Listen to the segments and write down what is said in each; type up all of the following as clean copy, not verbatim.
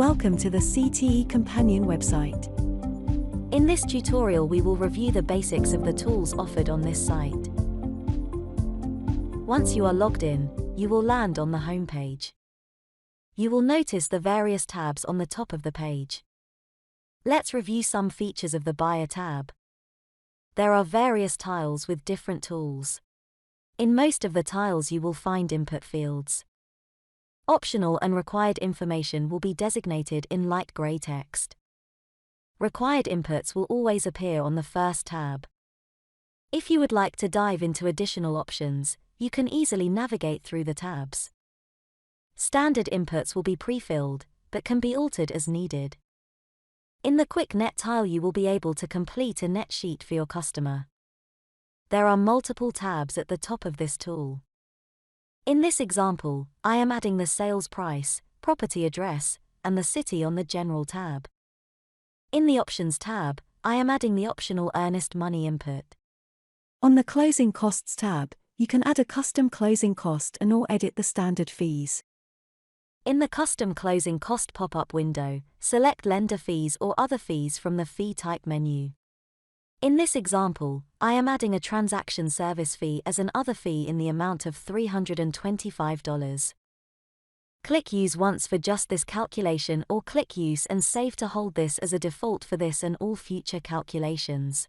Welcome to the CTE Companion website. In this tutorial we will review the basics of the tools offered on this site. Once you are logged in, you will land on the home page. You will notice the various tabs on the top of the page. Let's review some features of the Buyer tab. There are various tiles with different tools. In most of the tiles you will find input fields. Optional and required information will be designated in light gray text. Required inputs will always appear on the first tab. If you would like to dive into additional options, you can easily navigate through the tabs. Standard inputs will be pre-filled, but can be altered as needed. In the Quick Net tile you will be able to complete a net sheet for your customer. There are multiple tabs at the top of this tool. In this example, I am adding the sales price, property address, and the city on the General tab. In the Options tab, I am adding the optional earnest money input. On the Closing Costs tab, you can add a custom closing cost and/or edit the standard fees. In the Custom Closing Cost pop-up window, select Lender Fees or Other Fees from the Fee Type menu. In this example, I am adding a transaction service fee as an other fee in the amount of $325. Click Use Once for just this calculation or click Use and Save to hold this as a default for this and all future calculations.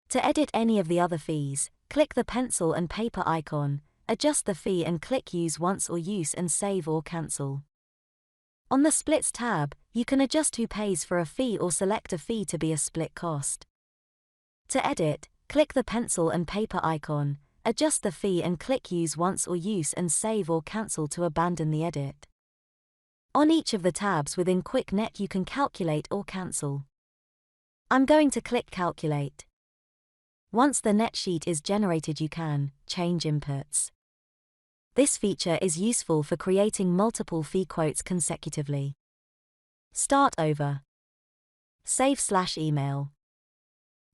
To edit any of the other fees, click the pencil and paper icon, adjust the fee and click Use Once or Use and Save or Cancel. On the Splits tab, you can adjust who pays for a fee or select a fee to be a split cost. To edit, click the pencil and paper icon, adjust the fee and click Use Once or Use and Save or Cancel to abandon the edit. On each of the tabs within Quick Net you can calculate or cancel. I'm going to click Calculate. Once the net sheet is generated you can change inputs. This feature is useful for creating multiple fee quotes consecutively. Start over. Save/email.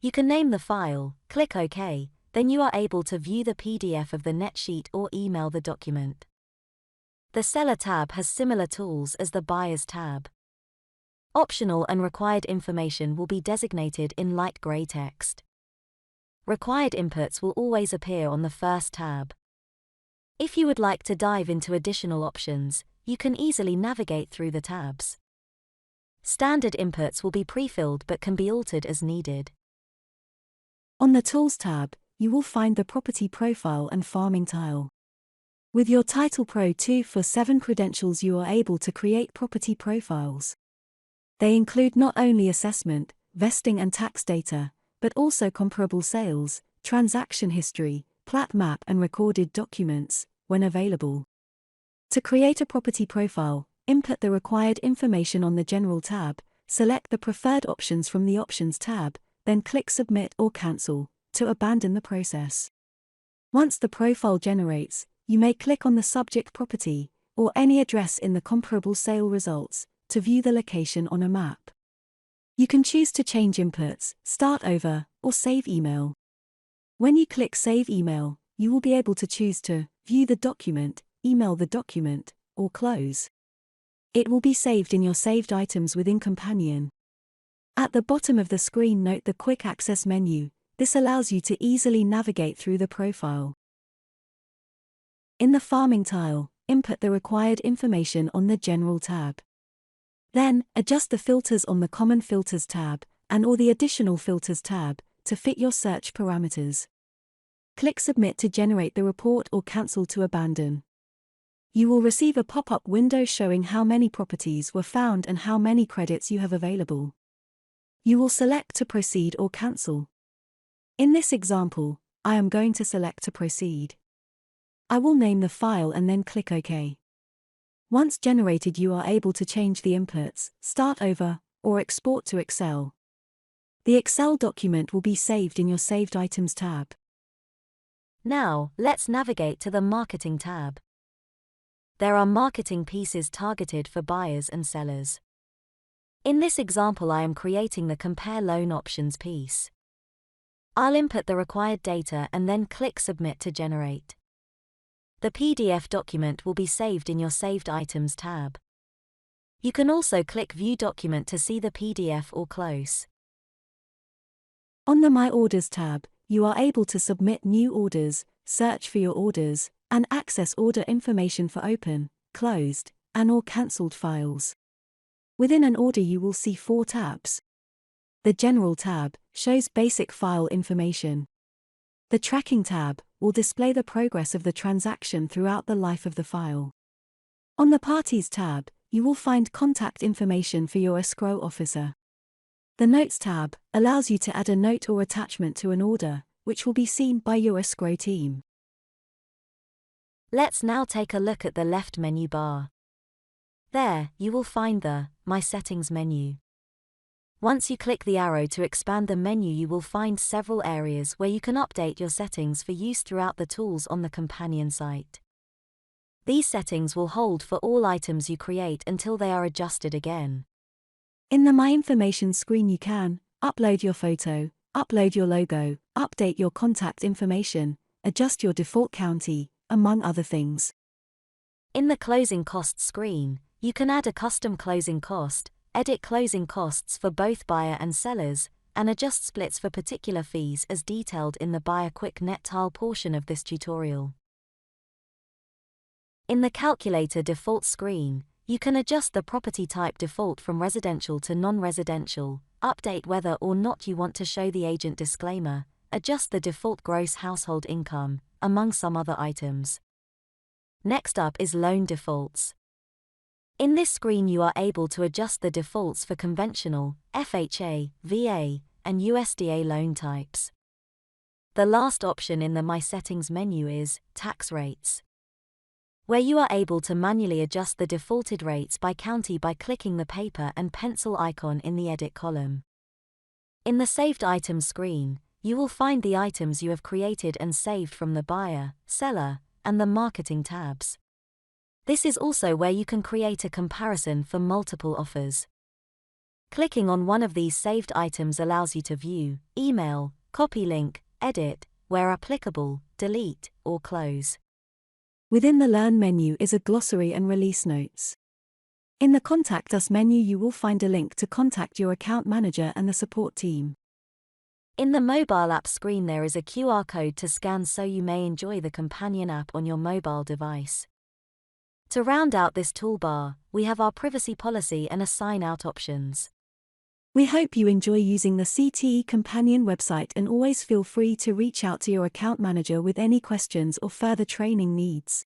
You can name the file, click OK, then you are able to view the PDF of the net sheet or email the document. The Seller tab has similar tools as the Buyers tab. Optional and required information will be designated in light gray text. Required inputs will always appear on the first tab. If you would like to dive into additional options, you can easily navigate through the tabs. Standard inputs will be pre-filled but can be altered as needed. On the Tools tab, you will find the Property Profile and Farming tile. With your Title Pro 2 for 7 credentials you are able to create property profiles. They include not only assessment, vesting and tax data, but also comparable sales, transaction history, plat map and recorded documents, when available. To create a property profile, input the required information on the General tab, select the preferred options from the Options tab, then click Submit or Cancel, to abandon the process. Once the profile generates, you may click on the subject property, or any address in the comparable sale results, to view the location on a map. You can choose to change inputs, start over, or save email. When you click Save Email, you will be able to choose to view the document, email the document, or close. It will be saved in your saved items within Companion. At the bottom of the screen note the Quick Access menu. This allows you to easily navigate through the profile. In the Farming tile, input the required information on the General tab. Then, adjust the filters on the Common Filters tab, and/or the Additional Filters tab, to fit your search parameters. Click Submit to generate the report or Cancel to abandon. You will receive a pop-up window showing how many properties were found and how many credits you have available. You will select to proceed or cancel. In this example, I am going to select to proceed. I will name the file and then click OK. Once generated you are able to change the inputs, start over, or export to Excel. The Excel document will be saved in your Saved Items tab. Now, let's navigate to the Marketing tab. There are marketing pieces targeted for buyers and sellers. In this example I am creating the Compare Loan Options piece. I'll input the required data and then click Submit to generate. The PDF document will be saved in your Saved Items tab. You can also click View Document to see the PDF or close. On the My Orders tab, you are able to submit new orders, search for your orders, and access order information for open, closed, and/or cancelled files. Within an order you will see 4 tabs. The General tab shows basic file information. The Tracking tab will display the progress of the transaction throughout the life of the file. On the Parties tab, you will find contact information for your escrow officer. The Notes tab allows you to add a note or attachment to an order, which will be seen by your escrow team. Let's now take a look at the left menu bar. There, you will find the My Settings menu. Once you click the arrow to expand the menu, you will find several areas where you can update your settings for use throughout the tools on the Companion site. These settings will hold for all items you create until they are adjusted again. In the My Information screen you can upload your photo, upload your logo, update your contact information, adjust your default county, among other things. In the Closing Costs screen, you can add a custom closing cost, edit closing costs for both buyer and sellers, and adjust splits for particular fees as detailed in the Buyer Quick Net Tile portion of this tutorial. In the Calculator Default screen, you can adjust the property type default from residential to non-residential, update whether or not you want to show the agent disclaimer, adjust the default gross household income, among some other items. Next up is Loan Defaults. In this screen you are able to adjust the defaults for conventional, FHA, VA, and USDA loan types. The last option in the My Settings menu is Tax Rates, where you are able to manually adjust the defaulted rates by county by clicking the paper and pencil icon in the Edit column. In the Saved Items screen, you will find the items you have created and saved from the Buyer, Seller, and the Marketing tabs. This is also where you can create a comparison for multiple offers. Clicking on one of these saved items allows you to view, email, copy link, edit, where applicable, delete, or close. Within the Learn menu is a glossary and release notes. In the Contact Us menu you will find a link to contact your account manager and the support team. In the mobile app screen there is a QR code to scan so you may enjoy the Companion app on your mobile device. To round out this toolbar, we have our privacy policy and assign out options. We hope you enjoy using the CTE Companion website and always feel free to reach out to your account manager with any questions or further training needs.